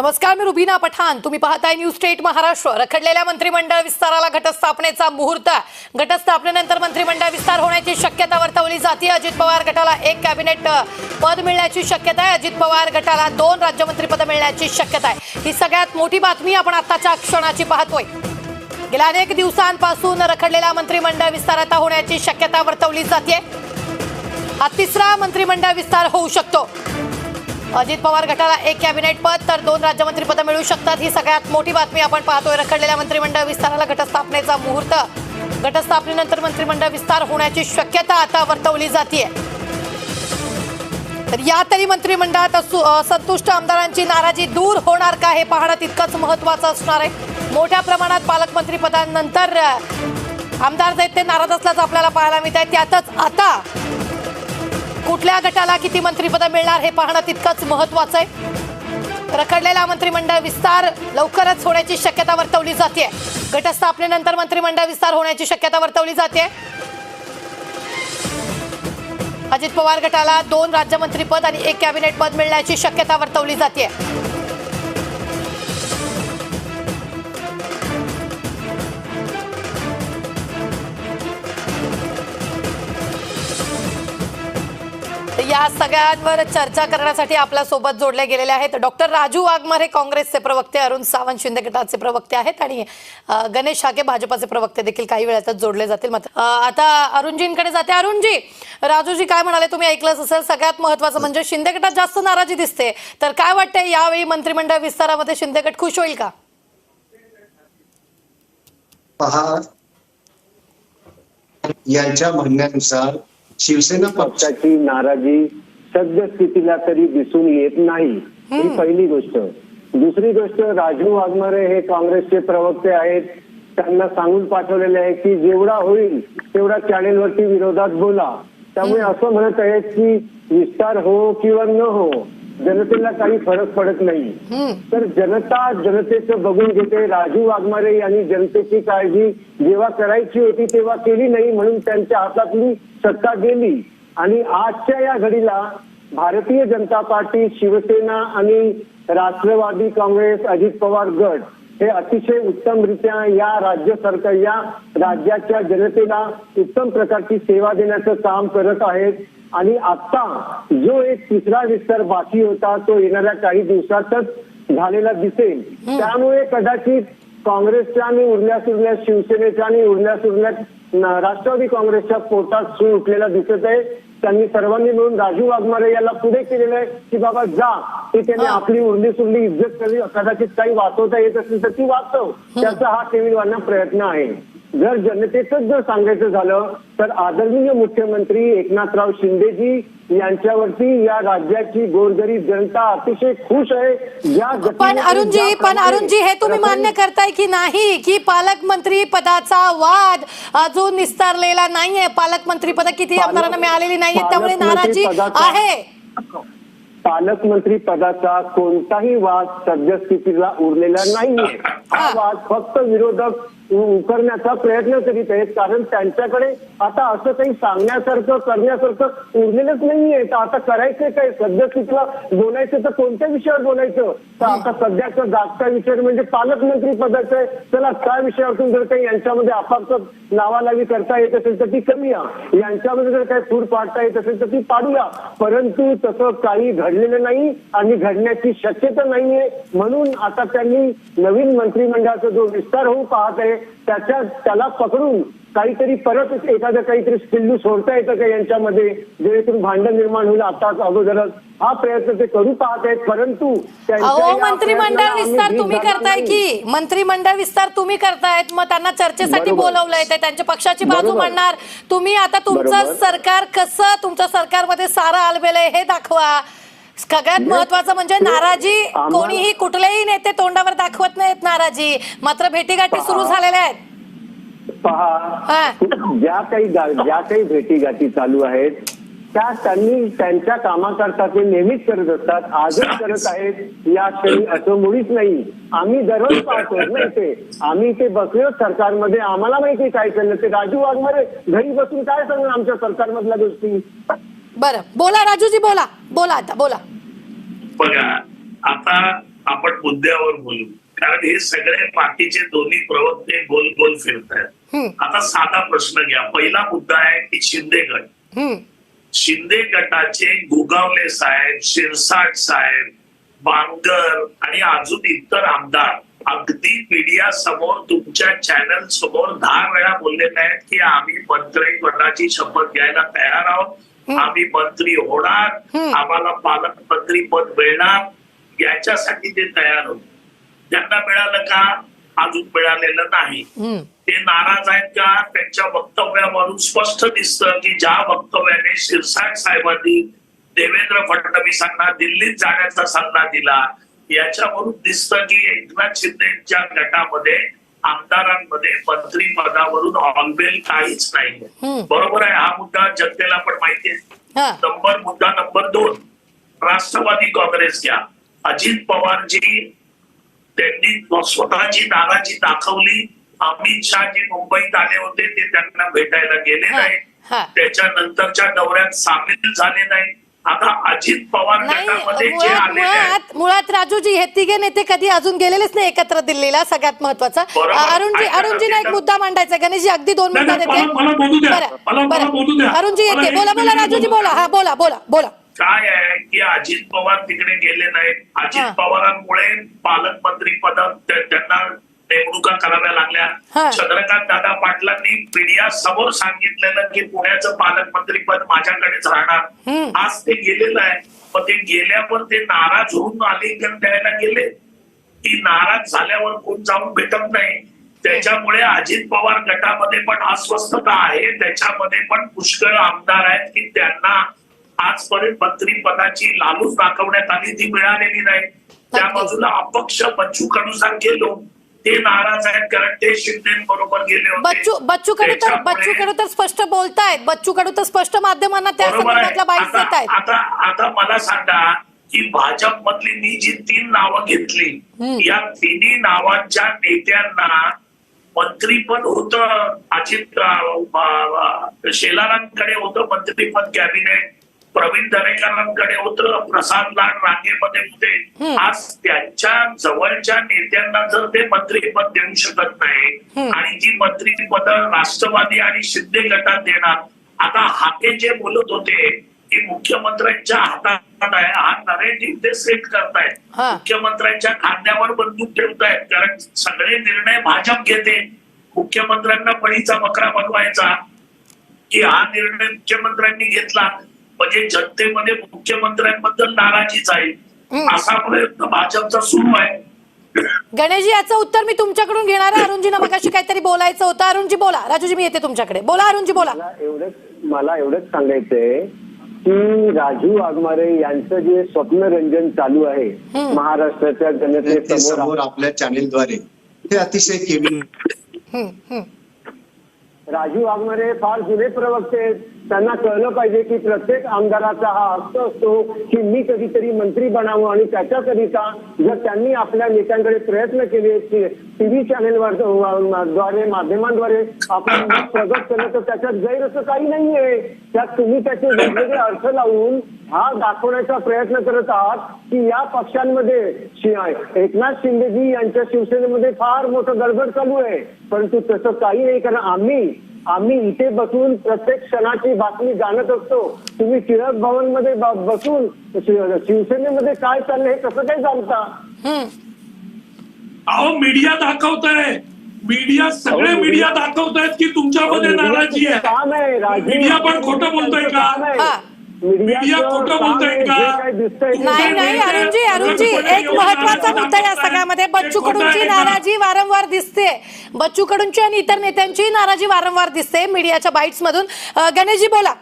नमस्कार, मी रुबीना पठाण. तुम्ही पाहताय न्यूज स्टेट महाराष्ट्र. रखडलेल्या मंत्रिमंडळ विस्ताराला घटस्थापनेचा मुहूर्त. घटस्थापनेनंतर मंत्रिमंडळ विस्तार होण्याची शक्यता वर्तवली जाते. अजित पवार गटाला एक कॅबिनेट पद मिळण्याची शक्यता आहे. अजित पवार गटाला 2 राज्यमंत्रीपद मिळण्याची शक्यता आहे. ही सगळ्यात मोठी बातमी आपण आताच्या क्षणाची पाहतोय. गेल्या अनेक दिवसांपासून रखडलेला मंत्रिमंडळ विस्तार आता होण्याची शक्यता वर्तवली जाते. हा 3रा मंत्रिमंडळ विस्तार होऊ शकतो. अजित पवार गटाला एक कॅबिनेट पद तर 2 राज्यमंत्रीपद मिळू शकतात. ही सगळ्यात मोठी बातमी आपण पाहतोय. रखडलेल्या मंत्रिमंडळ विस्ताराला घटस्थापनेचा मुहूर्त. घटस्थापनेनंतर मंत्रिमंडळ विस्तार होण्याची शक्यता आता वर्तवली जाते. तर या तरी मंत्रिमंडळात असंतुष्ट आमदारांची नाराजी दूर होणार का, हे पाहणं तितकंच महत्त्वाचं असणार आहे. मोठ्या प्रमाणात पालकमंत्री पदांनंतर आमदार जे ते नाराज असल्याचं आपल्याला पाहायला मिळत आहे. त्यातच आता कुठल्या गटाला किती मंत्रिपद मिळणार हे पाहणं तितकंच महत्त्वाचं आहे. रखडलेला मंत्रिमंडळ विस्तार लवकरच होण्याची शक्यता वर्तवली जाते. घटस्थापनेनंतर मंत्रिमंडळ विस्तार होण्याची शक्यता वर्तवली जाते. अजित पवार गटाला 2 राज्यमंत्रीपद आणि 1 कॅबिनेट पद मिळण्याची शक्यता वर्तवली जाते. या सगळ्यांवर चर्चा करण्यासाठी आपल्या सोबत जोडले गेलेले आहेत डॉक्टर राजू वाघमारे, काँग्रेसचे प्रवक्ते, अरुण सावंत शिंदे गटाचे प्रवक्ते आहेत आणि गणेश हाके भाजपाचे प्रवक्ते देखील काही वेळातच जोडले जातील. आता अरुणजींकडे जाते. अरुणजी, राजूजी काय म्हणाले तुम्ही ऐकलंच असेल. सगळ्यात महत्त्वाचं म्हणजे शिंदे गटात जास्त नाराजी दिसते. तर काय वाटतंय यावेळी मंत्रिमंडळ विस्तारामध्ये शिंदे गट खुश होईल का? पहा, यांच्या म्हणण्यानुसार शिवसेना पक्षाची नाराजी सद्यस्थितीला तरी दिसून येत नाही. ही पहिली गोष्ट. दुसरी गोष्ट, राजू वाघमारे हे काँग्रेसचे प्रवक्ते आहेत. त्यांना सांगून पाठवलेले आहे की जेवढा होईल तेवढा चॅनेलवरती विरोधात बोला. त्यामुळे असं म्हणत आहेत की विस्तार हो किंवा न हो, जनतेला काही फरक पडत नाही. तर जनता जनतेचं बघून घेते. राजू वाघमारे यांनी जनतेची काळजी जेव्हा करायची होती तेव्हा केली नाही, म्हणून त्यांच्या हातातली सत्ता गेली. आणि आजच्या या घडीला भारतीय जनता पार्टी, शिवसेना आणि राष्ट्रवादी काँग्रेस, अजित पवार गट हे अतिशय उत्तमरित्या या राज्य सरकार, या राज्याच्या जनतेला उत्तम प्रकारची सेवा देण्याचं काम करत आहेत. आणि आता जो एक 3रा विस्तार बाकी होता तो येणाऱ्या काही दिवसातच झालेला दिसेल. त्यामुळे कदाचित काँग्रेसच्या आणि उरल्या शिवसेनेच्या आणि उरल्या राष्ट्रवादी काँग्रेसच्या पोटात सूर उठलेला दिसत आहे. त्यांनी सर्वांनी मिळून राजू वाघमारे याला पुढे केलेलं आहे की बाबा जा, की त्याने आपली उरली इज्जत करी, कदाचित काही वाचवता येत असेल तर ती वाचव, त्याचा हा केविलवाना प्रयत्न आहे. जर जनतेचंच जर सांगायचं झालं तर आदरणीय मुख्यमंत्री एकनाथराव शिंदेजी यांच्यावरती या राज्याची गोरगरीब जनता अतिशय खुश आहे. पण अरुणजी हे तुम्ही मान्य करताय की नाही की पालकमंत्री पदाचा वाद अजून निस्तारलेला नाहीये? पालकमंत्री पद किती आमदारांना मिळालेली नाहीये, त्यामुळे नाराजी आहे. पालकमंत्री पदाचा कोणताही वाद सद्यस्थितीला उरलेला नाहीये. हा वाद फक्त विरोधक उकरण्याचा प्रयत्न करीत आहेत. कारण त्यांच्याकडे आता असं काही सांगण्यासारखं करण्यासारखं उरलेलंच नाहीये. तर आता करायचंय काय? सद्यस्थितीला बोलायचं तर कोणत्या विषयावर बोलायचं? तर आता सध्याचा जागता विषय म्हणजे पालकमंत्री पदाचा आहे. चला त्या विषयावरून जर काही यांच्यामध्ये आपापसात नावालावी करता येत असेल तर ती करूया. यांच्यामध्ये जर काही फूड पाडता येत असेल तर ती पाडूया. परंतु तसं काही घडलेलं नाही आणि घडण्याची शक्यता नाहीये. म्हणून आता त्यांनी नवीन मंत्रिमंडळाचा जो विस्तार होऊ पाहत आहे त्याला पकडून काहीतरी परत एखादं काहीतरी पिल्लू सोडता येतं का यांच्यामध्ये, जेणेकरून भांडण निर्माण होईल. आताच अगोदरच हा प्रयत्न ते करू पाहत आहेत. परंतु मंत्रिमंडळ विस्तार तुम्ही करताय की मंत्रिमंडळ विस्तार तुम्ही करतायत, मग त्यांना चर्चेसाठी बोलवलंय, ते त्यांच्या पक्षाची बाजू मांडणार. तुम्ही आता तुमचं सरकार कसं, तुमच्या सरकारमध्ये सारं आलबेलंय हे दाखवा. सगळ्यात महत्वाचं म्हणजे नाराजी कोणीही कुठलेही नेते तोंडावर दाखवत नाहीत नाराजी, मात्र भेटीगाठी सुरू झालेल्या आहेत. पहा, ज्या काही भेटीगाठी चालू आहेत त्या त्यांनी त्यांच्या कामाकरता ते नेहमीच करत असतात, आजच करत आहेत या क्षणी असं मुळीच नाही. आम्ही दररोज पाहतो ना इथे, आम्ही इथे बसलो सरकारमध्ये, आम्हाला माहिती काय चाललं ते. राजू वाघमारे घरी बसून काय सांगणार आमच्या सरकारमधल्या गोष्टी? बरं, बोला राजूजी, बोला आता बोला. बघा, आता आपण मुद्द्यावर बोलू, कारण हे सगळे बाकीचे दोन्ही प्रवक्ते गोल गोल फिरतायत. आता साधा प्रश्न घ्या. पहिला मुद्दा आहे की शिंदे गट. शिंदे गटाचे गोगावले साहेब, शिरसाट साहेब, बांगर आणि अजून इतर आमदार अगदी मीडिया समोर तुमच्या चॅनल समोर 10 वेळा बोललेले आहेत की आम्ही मंत्रिपदाची शपथ घ्यायला तयार आहोत, आम्ही मंत्री होणार, आम्हाला पालकमंत्री पद मिळणार, याच्यासाठी ते तयार होते. त्यांना मिळालं का? अजून मिळालेलं नाही. ते नाराज आहेत का? त्यांच्या वक्तव्यावरून स्पष्ट दिसतं की ज्या वक्तव्याने शिरसाट साहेबांनी देवेंद्र फडणवीसांना दिल्लीत जाण्याचा सल्ला दिला, याच्यावरून दिसतं की एकनाथ शिंदेच्या गटामध्ये आमदारांमध्ये मंत्री पदावरून ऑलबेल काहीच नाही. बरोबर आहे. हा मुद्दा जनतेला पण माहिती आहे. मुद्दा नंबर 2, राष्ट्रवादी काँग्रेस घ्या. अजित पवारजी त्यांनी स्वतःची नाराजी दाखवली. अमित शहाजी मुंबईत आले होते, ते त्यांना भेटायला गेले नाही, त्याच्यानंतरच्या दौऱ्यात सामील झाले नाही. आता अजित पवार गटामध्ये जे आले मुळात राजूजी हे तिघे नेते कधी अजून गेलेलेच नाही एकत्र दिल्लीला. सगळ्यात महत्वाचा अरुणजींना एक मुद्दा मांडायचा. गणेशजी अगदी 2 मिनिटात येते. अरुणजी येते. बोला बोला राजूजी बोला. हा बोला बोला बोला. काय आहे की अजित पवार तिकडे गेले नाहीत. अजित पवारांमुळे पालकमंत्री पद त्यांना नेमणुका कराव्या लागल्या. चंद्रकांत दादा पाटलांनी मीडिया समोर सांगितलेलं की पुण्याचं पालकमंत्री पद माझ्याकडेच राहणार. आज ते गेलेलं आहे. पण ते गेल्यावर ते नाराज होऊन आलिंगन द्यायला गेले. ती नाराज झाल्यावर कोण जाऊन भेटत नाही. त्याच्यामुळे अजित पवार गटामध्ये पण अस्वस्थता आहे. त्याच्यामध्ये पण पुष्कळ आमदार आहेत की त्यांना आजपर्यंत मंत्रीपदाची लालूच दाखवण्यात आली, ती मिळालेली नाही. त्या बाजूला अपक्ष बच्चू कडू सारखे लोक ते नाराज आहेत, कारण ते शिंदेबरोबर गेले होते. बच्चू कडू तर स्पष्ट बोलतायत. बच्चू कडू तर स्पष्ट माध्यमांना त्या संदर्भातल्या बाईट देत आहेत. आता मला सांगा की भाजप मधली मी जी 3 नावं घेतली, या 3 नावांच्या नेत्यांना मंत्रीपद होतं. अजित शेलारांकडे होतं मंत्रीपद कॅबिनेट, प्रवीण दरेकरांकडे होतं, प्रसाद लाड रांगेमध्ये होते. आज त्यांच्या जवळच्या नेत्यांना जर ते मंत्रीपद देऊ शकत नाही आणि जी मंत्रीपद राष्ट्रवादी आणि शिंदे गटात देणार. आता हाके जे बोलत होते की मुख्यमंत्र्यांच्या हातात आहे, हा नरेटिव्ह ते सेट करतायत. मुख्यमंत्र्यांच्या खांद्यावर बंदूक ठेवतायत, कारण सगळे निर्णय भाजप घेते. मुख्यमंत्र्यांना बळीचा बकरा बनवायचा की हा निर्णय मुख्यमंत्र्यांनी घेतला म्हणजे जनतेमध्ये मुख्यमंत्र्यांबद्दल नाराजीच आहे. असा प्रयत्न भाजपचा सुरू आहे. गणेशजी याचं उत्तर मी तुमच्याकडून घेणार आहे. अरुणजींना मगाशी काहीतरी बोलायचं होतं. अरुणजी बोला. राजूजी मी येते तुमच्याकडे. बोला अरुणजी बोला. मला एवढंच सांगायचंय की राजू वाघमारे यांचं जे स्वप्नरंजन चालू आहे महाराष्ट्राच्या जनतेसमोर आपल्या चॅनेलद्वारे, ते अतिशय केविल. राजू वाघमारे फार जुने प्रवक्ते आहेत. त्यांना कळलं पाहिजे की प्रत्येक आमदाराचा हा हक्क असतो की मी कधीतरी मंत्री बनावं, आणि त्याच्याकरिता जर त्यांनी आपल्या नेत्यांकडे प्रयत्न केले, टीव्ही चॅनेलवर द्वारे माध्यमांद्वारे आपण प्रगत केलं, तर त्याच्यात गैर असं काही नाहीये. त्यात तुम्ही त्याचे वेगवेगळे अर्थ लावून हा दाखवण्याचा प्रयत्न करत आहात की या पक्षांमध्ये एकनाथ शिंदेजी यांच्या शिवसेनेमध्ये फार मोठं गडबड चालू आहे. परंतु तसं काही नाही, कारण आम्ही इथे बसून प्रत्येक क्षणाची बातमी जाणत असतो. तुम्ही टिळक भवन मध्ये बसून शिवसेनेमध्ये काय चाललंय हे कसं काय जाणता? अहो मीडिया दाखवताय, सगळे मीडिया दाखवतायत की तुमच्यामध्ये नाराजी आहे. काम आहे. मीडिया पण खोटं बोलतोय का? मीडिया खोटं बोलतोय का? नाही अरुणजी एक महत्वाचा मुद्दा या सगळ्यामध्ये. बच्चू कडूंची नाराजी वारंवार दिसते. बच्चू कडूंची आणि इतर नेत्यांची नाराजी वारंवार दिसते मीडियाच्या बाईट्स मधून. गणेशजी बोला.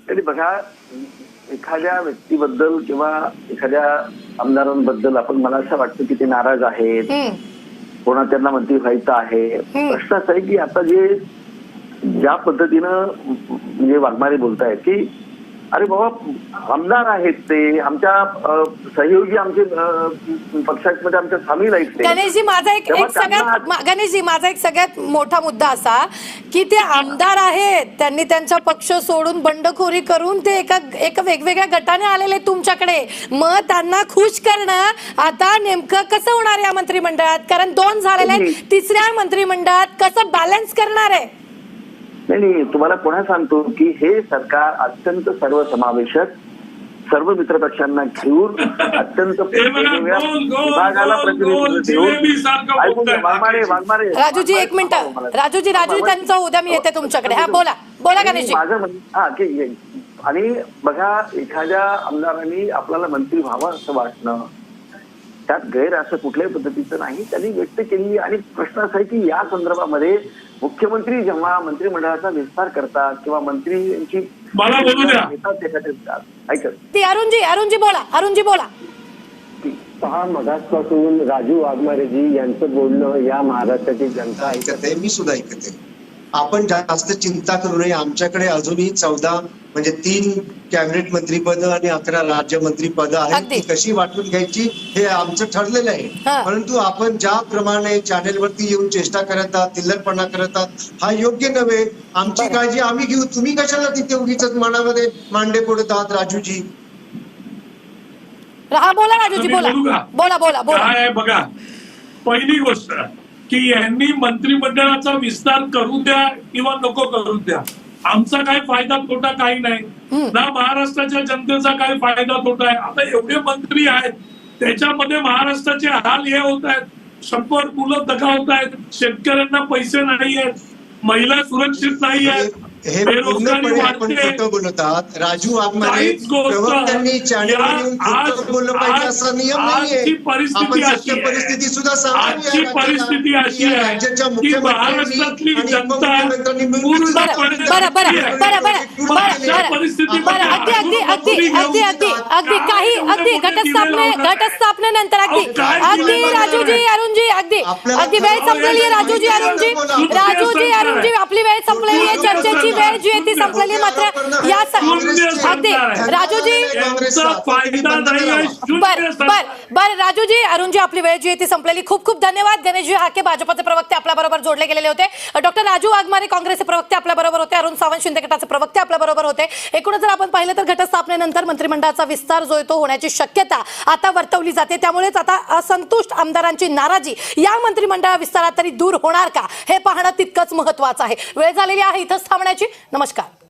तरी बघा, एखाद्या व्यक्तीबद्दल किंवा एखाद्या आमदारांबद्दल आपण, मला असं वाटतं की ते नाराज आहेत, कोणा त्यांना मंत्री व्हायचं आहे. प्रश्न असा आहे की आता ज्या पद्धतीनं म्हणजे वाघमारे बोलतायत की अरे बाबा आमदार आहेत ते, आमच्या सहयोगी आमचे पक्षामध्ये आमच्या सामील आहेत ते. गणेशजी माझा एक तेव्हा गणेशजी माझा एक सगळ्यात मोठा मुद्दा असा की ते आमदार आहेत, त्यांनी त्यांचा पक्ष सोडून बंडखोरी करून ते एका वेगवेगळ्या गटाने आलेले तुमच्याकडे, मग त्यांना खुश करणं आता नेमकं कसं होणार या मंत्रिमंडळात? कारण 2 झालेले आहेत, तिसऱ्या मंत्रिमंडळात कसं बॅलन्स करणार आहे? नाही, तुम्हाला पुन्हा सांगतो की हे सरकार अत्यंत सर्वसमावेशक, सर्व मित्रपक्षांना घेऊन अत्यंत वेगवेगळ्या विभागाला प्रतिनिधित्व देऊन वाघमारे राजूजी एक मिनिट, राजूजी त्यांचं उद्या मी येते तुमच्याकडे. हा बोला गणेशजी. माझं की आणि बघा, एखाद्या आमदारांनी आपल्याला मंत्री व्हावं असं वाटणं त्यात गैर असं कुठल्याही पद्धतीचं नाही, त्यांनी व्यक्त केली. आणि प्रश्न असा आहे की या संदर्भामध्ये मुख्यमंत्री जेव्हा मंत्रिमंडळाचा विस्तार करतात किंवा मंत्री यांची अरुणजी बोला. पहा, मगासपासून राजू वाघमारेजी यांचं बोलणं या महाराष्ट्राची जनता ऐकते, मी सुद्धा ऐकते. आपण जास्त चिंता करू नये. आमच्याकडे अजूनही 14 म्हणजे 3 कॅबिनेट मंत्रीपद आणि 11 राज्यमंत्री पद आहेत. ती कशी वाटून घ्यायची हे आमचं ठरलेलं आहे. परंतु आपण ज्याप्रमाणे चॅनेलवरती येऊन चेष्टा करतात, तिल्लरपणा करतात, हा योग्य नव्हे. आमची काळजी आम्ही घेऊ, तुम्ही कशाला तिथे उगीच मनामध्ये मांडे पडत आहात? राजूजी बोला, राजूजी बोला. काय बघा, पहिली गोष्ट की यांनी मंत्रिमंडळाचा विस्तार करू द्या किंवा नको करू द्या, आमचा काय फायदा तोटा काही नाही ना, महाराष्ट्राच्या जनतेचा काय फायदा तोटा आहे. आता एवढे मंत्री आहेत, त्याच्यामध्ये महाराष्ट्राचे हाल हे होत आहेत, 100 मुलं दगावत आहेत, शेतकऱ्यांना पैसे नाही आहेत, महिला सुरक्षित नाही आहेत, हे पूर्णपणे आपण खोटं बोलतात. राजू वाघमारे प्रवक्त्यांनी चॅनेलवर येऊन खोटं बोललं पाहिजे असा नियम नाहीये. आपण सत्य परिस्थिती सुद्धा आजची परिस्थिती अशी आहे राज्याच्या की महाराष्ट्रातली जनता अगदी घटस्थापनेनंतर अगदी राजूजी वेळ संपलेली आहे. राजूजी आपली वेळ संपलेली आहे. चर्चेची वेळ जी आहे ती संपलेली. मात्र या अगदी राजूजी बर राजूजी अरुणजी आपली वेळ जी आहे ती संपलेली. खूप खूप धन्यवाद. गणेशजी हाके भाजपचे प्रवक्ते आपल्या बरोबर जोडले गेलेले होते. डॉक्टर राजू वाघमारे काँग्रेसचे प्रवक्ते आपल्या बरोबर होते. अरुण सावंत शिंदे गटाचे प्रवक्ते आपल्या बरोबर होते. एकूणच जर आपण पाहिलं तर घटस्थापनेनंतर मंत्रिमंडळाचा विस्तार जो आहे तो होण्याची शक्यता आता वर्तवली जाते. त्यामुळेच आता असंतुष्ट आमदारांची नाराजी या मंत्रिमंडळ विस्तारात तरी दूर होणार का हे पाहणं तितकंच महत्त्वाचं आहे. वेळ झालेली आहे इथंच थांबण्याची. नमस्कार.